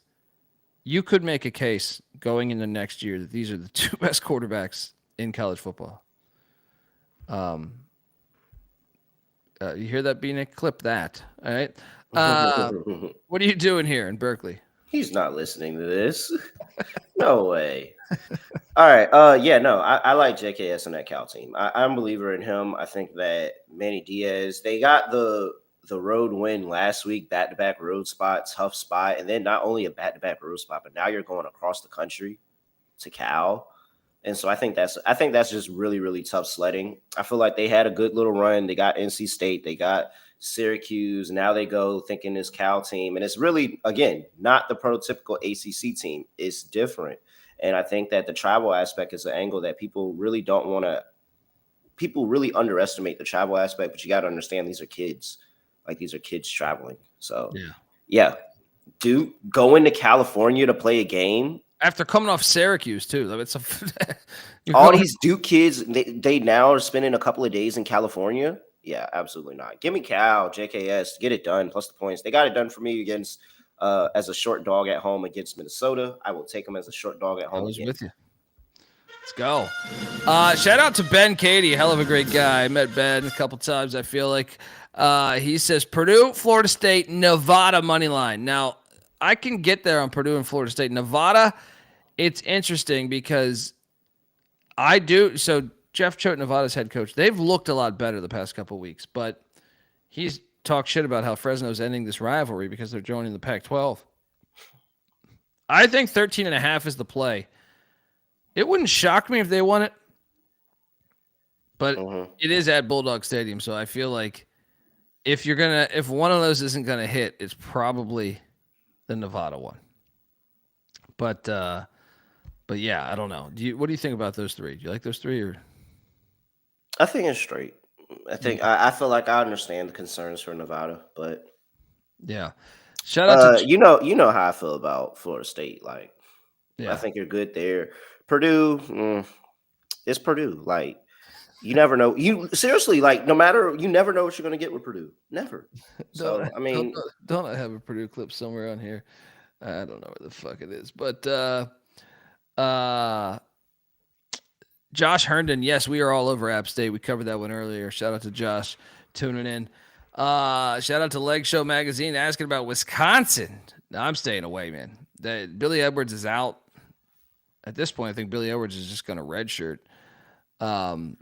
you could make a case going into next year that these are the 2 best quarterbacks in college football. You hear that, B-Nick? Clip that. All right. What are you doing here in Berkeley? He's not listening to this. No way. All right. I like JKS and that Cal team. I'm a believer in him. I think that Manny Diaz, they got the road win last week, back-to-back road spot, tough spot, and then not only a back-to-back road spot, but now you're going across the country to Cal. And so I think that's just really, really tough sledding. I feel like they had a good little run. They got NC State, they got Syracuse. Now they go thinking this Cal team, and it's really, again, not the prototypical ACC team. It's different. And I think that the travel aspect is an angle that people really don't want to. People really underestimate the travel aspect, but you got to understand these are kids. These are kids traveling. So yeah. Dude, going to California to play a game after coming off Syracuse too. It's all these Duke kids. They now are spending a couple of days in California. Yeah, absolutely not. Give me Cal, JKS, get it done. Plus the points. They got it done for me against as a short dog at home against Minnesota. I will take them as a short dog at home. I was with you. Let's go. Shout out to Ben Katie, hell of a great guy. I met Ben a couple times. I feel like he says Purdue, Florida State, Nevada money line. Now I can get there on Purdue and Florida State. Nevada, it's interesting because I do. So Jeff Choate, Nevada's head coach, they've looked a lot better the past couple of weeks, but he's talked shit about how Fresno's ending this rivalry because they're joining the Pac-12. I think 13.5 is the play. It wouldn't shock me if they won it, but it is at Bulldog Stadium, so I feel like if one of those isn't gonna hit, it's probably the Nevada one. But yeah, I don't know. What do you think about those three? Do you like those three or? I think it's straight. I feel like I understand the concerns for Nevada, but yeah. Shout out to you know how I feel about Florida State. Like, I think you're good there. Purdue, it's Purdue. Like, you never know. You seriously, like, you never know what you're gonna get with Purdue. Never. So I mean, don't I have a Purdue clip somewhere on here? I don't know where the fuck it is, but Josh Herndon, yes, we are all over App State. We covered that one earlier. Shout out to Josh tuning in. Shout out to Leg Show Magazine asking about Wisconsin. No, I'm staying away, man. Billy Edwards is out. At this point, I think Billy Edwards is just going to redshirt. I'm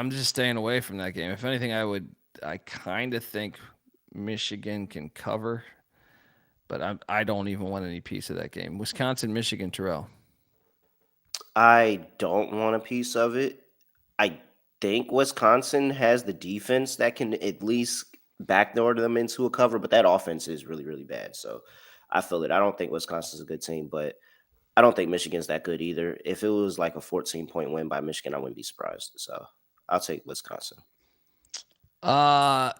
just staying away from that game. If anything, I kind of think Michigan can cover, but I don't even want any piece of that game. Wisconsin, Michigan, Terrell. I don't want a piece of it. I think Wisconsin has the defense that can at least backdoor them into a cover, but that offense is really, really bad. So I feel it. I don't think Wisconsin's a good team, but I don't think Michigan's that good either. If it was like a 14-point win by Michigan, I wouldn't be surprised. So I'll take Wisconsin. I'm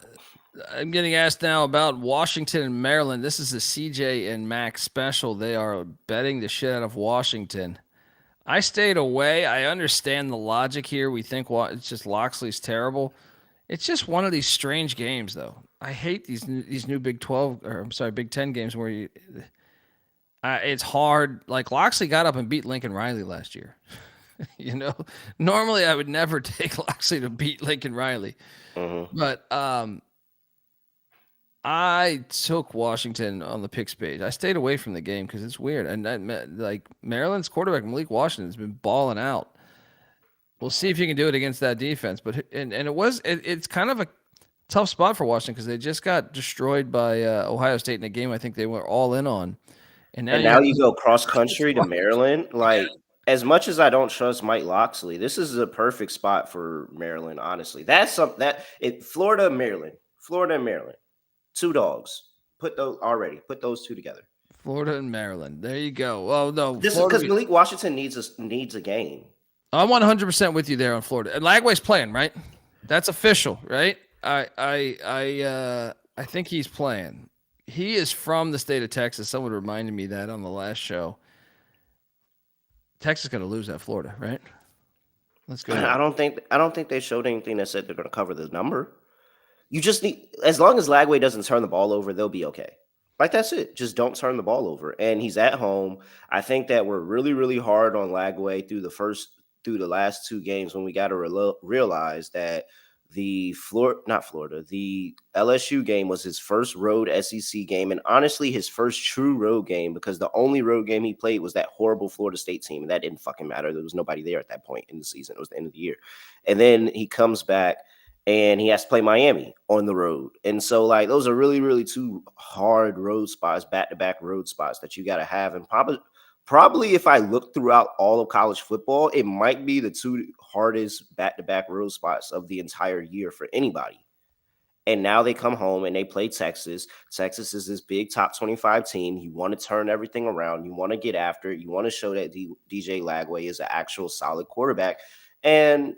getting asked now about Washington and Maryland. This is a CJ and Max special. They are betting the shit out of Washington. I stayed away. I understand the logic here. We think it's just Loxley's terrible. It's just one of these strange games, though. I hate these new Big 10 games where it's hard. Like Loxley got up and beat Lincoln Riley last year. Normally I would never take Loxley to beat Lincoln Riley, but I took Washington on the picks page. I stayed away from the game because it's weird. And like Maryland's quarterback, Malik Washington, has been balling out. We'll see if you can do it against that defense. But it's kind of a tough spot for Washington because they just got destroyed by Ohio State in a game I think they were all in on. And now you go cross country to Maryland. Like, as much as I don't trust Mike Loxley, this is a perfect spot for Maryland. Honestly, Florida and Maryland. Two dogs. Put those two together. Florida and Maryland. There you go. Oh no, this is because Malik Washington needs a game. I'm 100% with you there on Florida. And Lagway's playing, right? That's official, right? I think he's playing. He is from the state of Texas. Someone reminded me that on the last show. Texas is going to lose at Florida, right? Let's go. I don't think they showed anything that said they're going to cover the number. You just need, as long as Lagway doesn't turn the ball over, they'll be okay. Like, that's it. Just don't turn the ball over. And he's at home. I think that we're really, really hard on Lagway through the last two games when we got to realize that the LSU game was his first road SEC game, and honestly his first true road game, because the only road game he played was that horrible Florida State team, and that didn't fucking matter. There was nobody there at that point in the season. It was the end of the year. And then he comes back and he has to play Miami on the road. And so, like, those are really, really two hard road spots, back-to-back road spots that you got to have. And probably if I look throughout all of college football, it might be the two hardest back-to-back road spots of the entire year for anybody. And now they come home and they play Texas. Texas is this big top 25 team. You want to turn everything around. You want to get after it. You want to show that DJ Lagway is an actual solid quarterback. And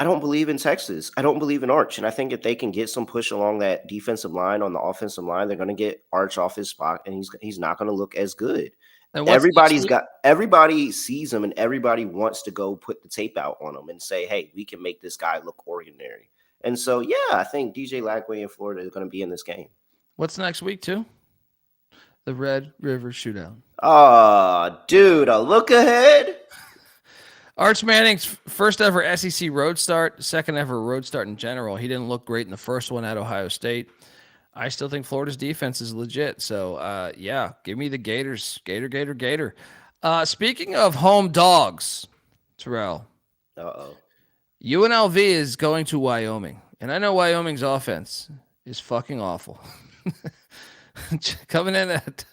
I don't believe in Texas. I don't believe in Arch. And I think if they can get some push along that defensive line on the offensive line, they're going to get Arch off his spot, and he's not going to look as good. Everybody sees him, and everybody wants to go put the tape out on him and say, hey, we can make this guy look ordinary. And so, yeah, I think DJ Lagway in Florida is going to be in this game. What's next week, too? The Red River Shootout. Oh, dude, a look ahead. Arch Manning's first ever SEC road start, second ever road start in general. He didn't look great in the first one at Ohio State. I still think Florida's defense is legit. So, yeah, give me the Gators. Gator. Speaking of home dogs, Terrell. Uh-oh. UNLV is going to Wyoming. And I know Wyoming's offense is fucking awful. Coming in at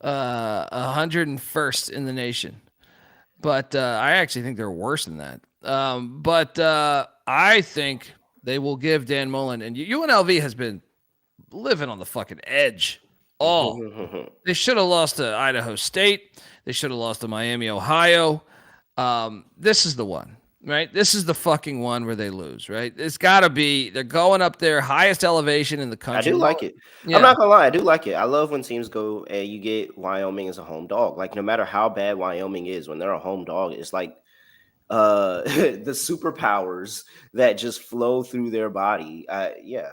101st in the nation. But I actually think they're worse than that. But I think they will give Dan Mullen, and UNLV has been living on the fucking edge. They should have lost to Idaho State. They should have lost to Miami, Ohio. This is the one, right? This is the fucking one where they lose, right? It's got to be. They're going up there, highest elevation in the I country. do like it. Yeah. I'm not gonna lie, I do like it. I love when teams go and you get Wyoming as a home dog. Like no matter how bad Wyoming is, when they're a home dog, it's like the superpowers that just flow through their body. Yeah.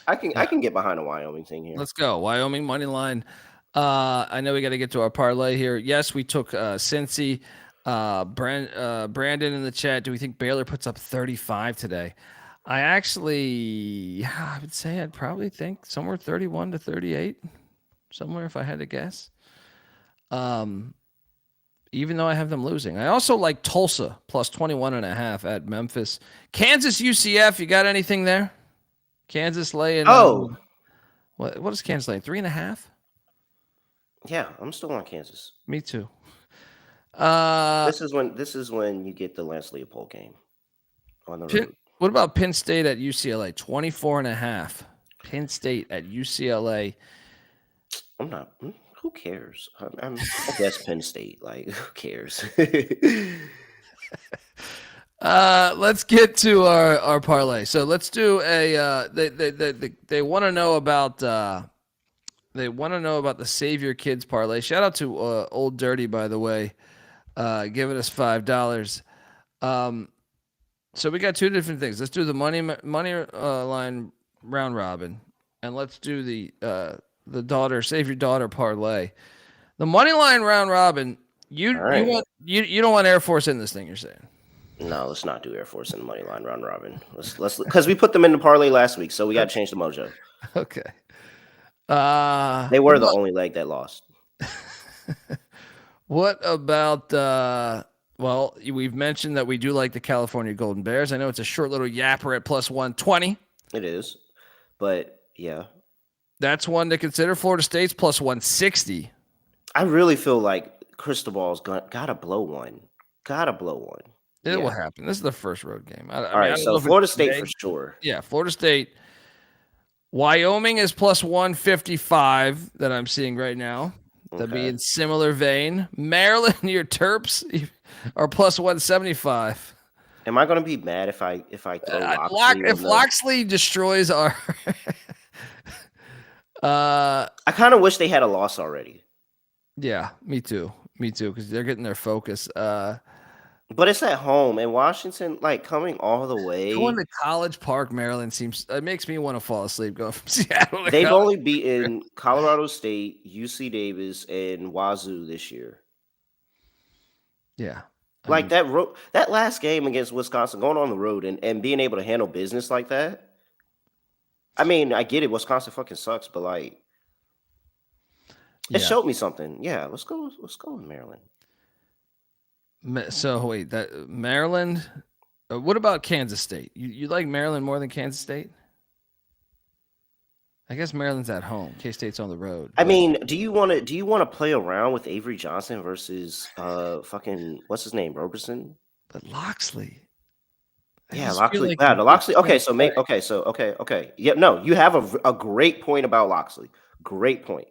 I can get behind a Wyoming thing here. Let's go. Wyoming money line. I know we got to get to our parlay here. Yes, we took Cincy. Brandon in the chat. Do we think Baylor puts up 35 today? I would say I'd probably think somewhere 31 to 38, somewhere if I had to guess. Even though I have them losing. I also like Tulsa plus 21.5 at Memphis. Kansas UCF, you got anything there? Kansas laying. What is Kansas laying? 3.5? Yeah, I'm still on Kansas. Me too. This is when you get the Lance Leopold game on the road. What about Penn State at UCLA? 24.5. Penn State at UCLA. I'm not. Who cares? I guess Penn State. Like, who cares? Let's get to our parlay. So let's do a. They want to know about. They want to know about the Save Your Kids parlay. Shout out to Old Dirty, by the way, giving us $5. So we got two different things. Let's do the money line round robin, and let's do the Save Your Daughter parlay. The money line round robin. You don't want Air Force in this thing. You're saying? No, let's not do Air Force in the money line round robin. Let's because we put them in the parlay last week, so we got to change the mojo. Okay. They were the only leg that lost. What about well, we've mentioned that we do like the California Golden Bears. I know it's a short little yapper at plus 120. It is. But yeah. That's one to consider. Florida State's plus 160. I really feel like Cristobal's gotta blow one. It will happen. This is the first road game. All right, so Florida State for sure. Yeah, Florida State. Wyoming is plus 155 that I'm seeing right now. That'd be in similar vein. Maryland, your Terps are plus 175. Am I going to be mad if I throw Loxley? If Loxley destroys our... I kind of wish they had a loss already. Yeah, me too, because they're getting their focus. But it's at home, and Washington, like, coming all the way. Going to College Park, Maryland it makes me want to fall asleep going from Seattle to They've College. only beaten Colorado State, UC Davis, and Wazoo this year. Yeah. That last game against Wisconsin, going on the road and being able to handle business like that. I mean, I get it. Wisconsin fucking sucks, but like, it showed me something. Yeah, let's go with Maryland. So wait, that Maryland. What about Kansas State? You like Maryland more than Kansas State? I guess Maryland's at home. K-State's on the road. I mean, do you want to play around with Avery Johnson versus fucking what's his name, Roberson? But Loxley. Yeah, Loxley. Yeah, the Loxley. Okay, okay. Yeah, no, you have a great point about Loxley. Great point,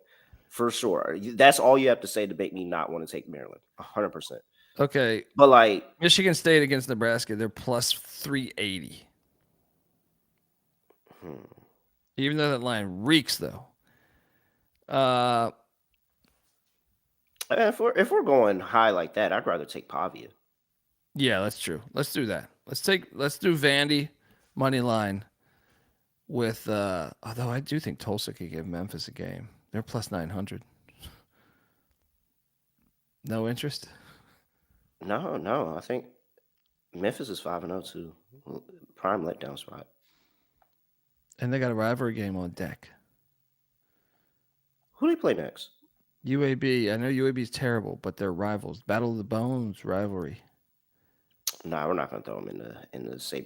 for sure. That's all you have to say to make me not want to take Maryland. 100%. Okay, but like Michigan State against Nebraska, they're plus 380. Even though that line reeks, though. If we're going high like that, I'd rather take Pavia. Yeah, that's true. Let's do that. Let's do Vandy money line with. Although I do think Tulsa could give Memphis a game. They're plus 900. No interest. No. I think Memphis is 5-0 too. Prime letdown spot. And they got a rivalry game on deck. Who do they play next? UAB. I know UAB is terrible, but they're rivals. Battle of the Bones rivalry. Nah, we're not going to throw them in the same.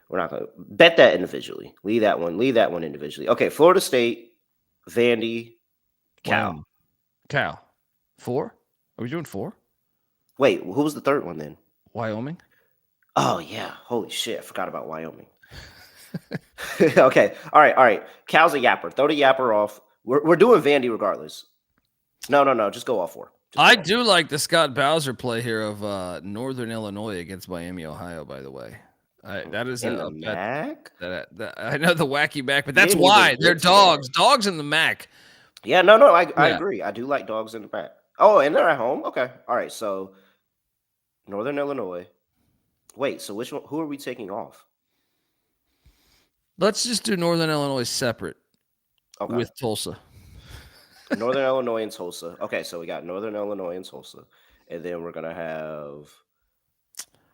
We're not going to bet that individually. Leave that one individually. Okay, Florida State, Vandy, Cal. Wow. Cal. 4? Are we doing 4? Wait, who was the third one then? Wyoming. Oh, yeah. Holy shit. I forgot about Wyoming. Okay. All right. Cal's a yapper. Throw the yapper off. We're doing Vandy regardless. No. Just go all four. I do like the Scott Bowser play here of Northern Illinois against Miami, Ohio, by the way. That is in a the bet MAC? that I know the wacky back, but that's Didn't why even they're get to dogs. Dogs in the MAC. Yeah, no. I Yeah. agree. I do like dogs in the back. Oh, and they're at home? Okay. All right. So Northern Illinois. Wait, so which one? Who are we taking off? Let's just do Northern Illinois separate Okay. with Tulsa. Northern Illinois and Tulsa. Okay, so we got Northern Illinois and Tulsa. And then we're going to have,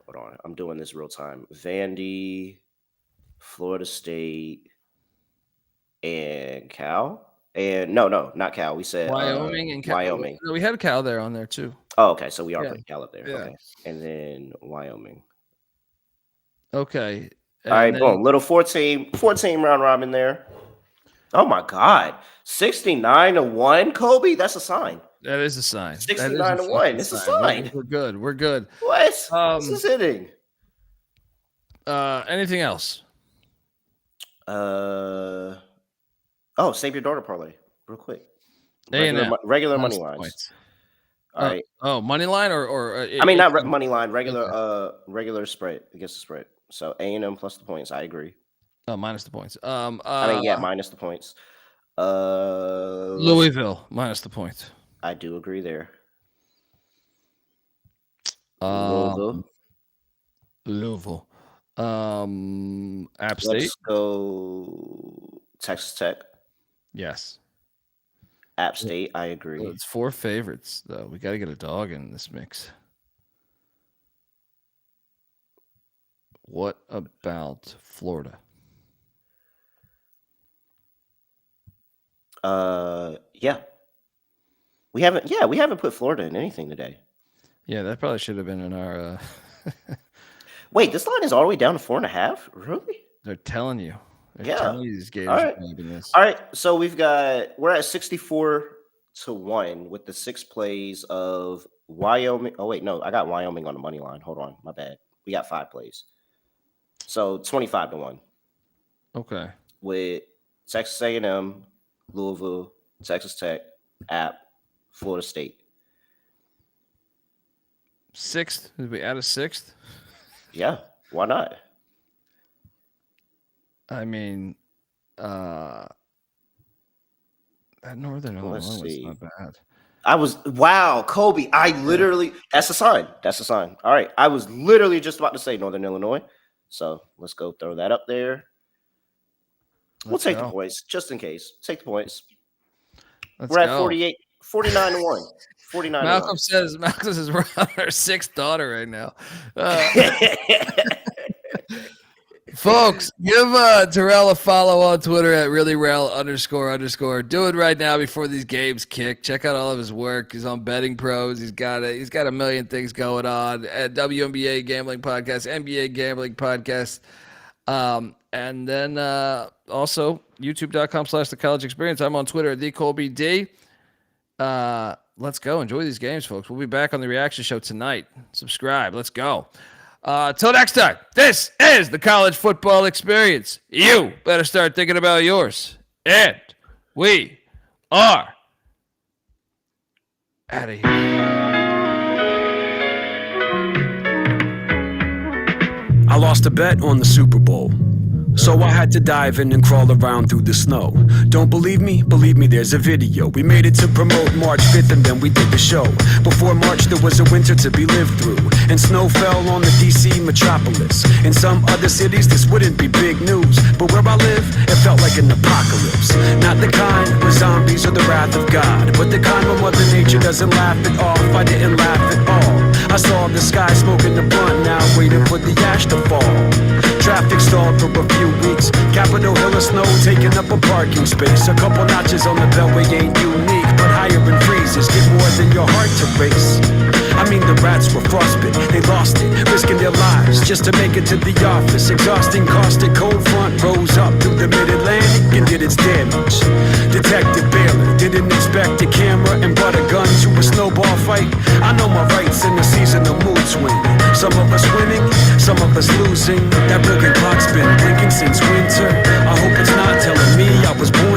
hold on, I'm doing this real time. Vandy, Florida State, and Cal. And no, not Cal. We said Wyoming and Cal. Wyoming. No, we had Cal there on there too. Oh, okay. So we are Yeah. putting Cal up there. Yeah. Okay. And then Wyoming. Okay. All right, boom. Little 14 round robin there. Oh my God. 69-1, Kobe? That's a sign. That is a sign. 69-1. It's a sign. We're good. We're good. What? This is hitting. Anything else? Oh, save your daughter parlay real quick. A&M. Regular money That's lines. points. All right. Oh, money line or I mean, not money line. Regular spread against the spread. So A&M plus the points. I agree. Oh, minus the points. Minus the points. Louisville minus the points. I do agree there. Louisville. App State. Let's go Texas Tech. Yes. App State. I agree. Well, it's 4 favorites though. We got to get a dog in this mix. What about Florida? Yeah. We haven't put Florida in anything today. Yeah, that probably should have been in our Wait, this line is all the way down to 4.5? Really? They're telling you. They're Yeah. telling you these games All are right. grabbing this. All right. So we're at 64-1 with the 6 plays of Wyoming. Oh, wait, no, I got Wyoming on the money line. Hold on, my bad. We got 5 plays. So 25-1 Okay. with Texas A&M, Louisville, Texas Tech, App, Florida State. 6th? Did we add a 6th? Yeah, why not? I mean, that Northern Illinois Let's was see. not bad. Wow, Kobe. That's a sign. All right. I was literally just about to say Northern Illinois. So let's go throw that up there. We'll take the points just in case. Take the points. We're at 49-1. 49-1. Malcolm says we're on our 6th daughter right now. Folks, give Terrell a follow on Twitter at @reallyrail__. Do it right now before these games kick. Check out all of his work. He's on Betting Pros. He's got a million things going on at WNBA Gambling Podcast, NBA Gambling Podcast, and then also YouTube.com/The College Experience. I'm on Twitter at TheColbyD. Let's go. Enjoy these games, folks. We'll be back on the reaction show tonight. Subscribe. Let's go. Till next time, this is the College Football Experience. You better start thinking about yours. And we are out of here. I lost a bet on the Super Bowl, so I had to dive in and crawl around through the snow. Don't believe me? Believe me, there's a video. We made it to promote March 5th and then we did the show. Before March there was a winter to be lived through, and snow fell on the DC metropolis. In some other cities this wouldn't be big news, but where I live, it felt like an apocalypse. Not the kind with zombies or the wrath of God, but the kind where Mother Nature doesn't laugh it off. I didn't laugh at all. I saw the sky smoking the blunt, now waiting for the ash to fall. Traffic stalled for a few weeks. Capitol Hill of snow taking up a parking space. A couple notches on the beltway ain't unique, but higher in freezes get more than your heart to race. I mean the rats were frostbit, they lost it, risking their lives just to make it to the office. Exhausting, caustic, cold front rose up through the mid-Atlantic and did its damage. Detective Baylor didn't expect a camera and brought a gun to a snowball fight. I know my rights in the season us losing. That broken clock's been blinking since winter. I hope it's not telling me I was born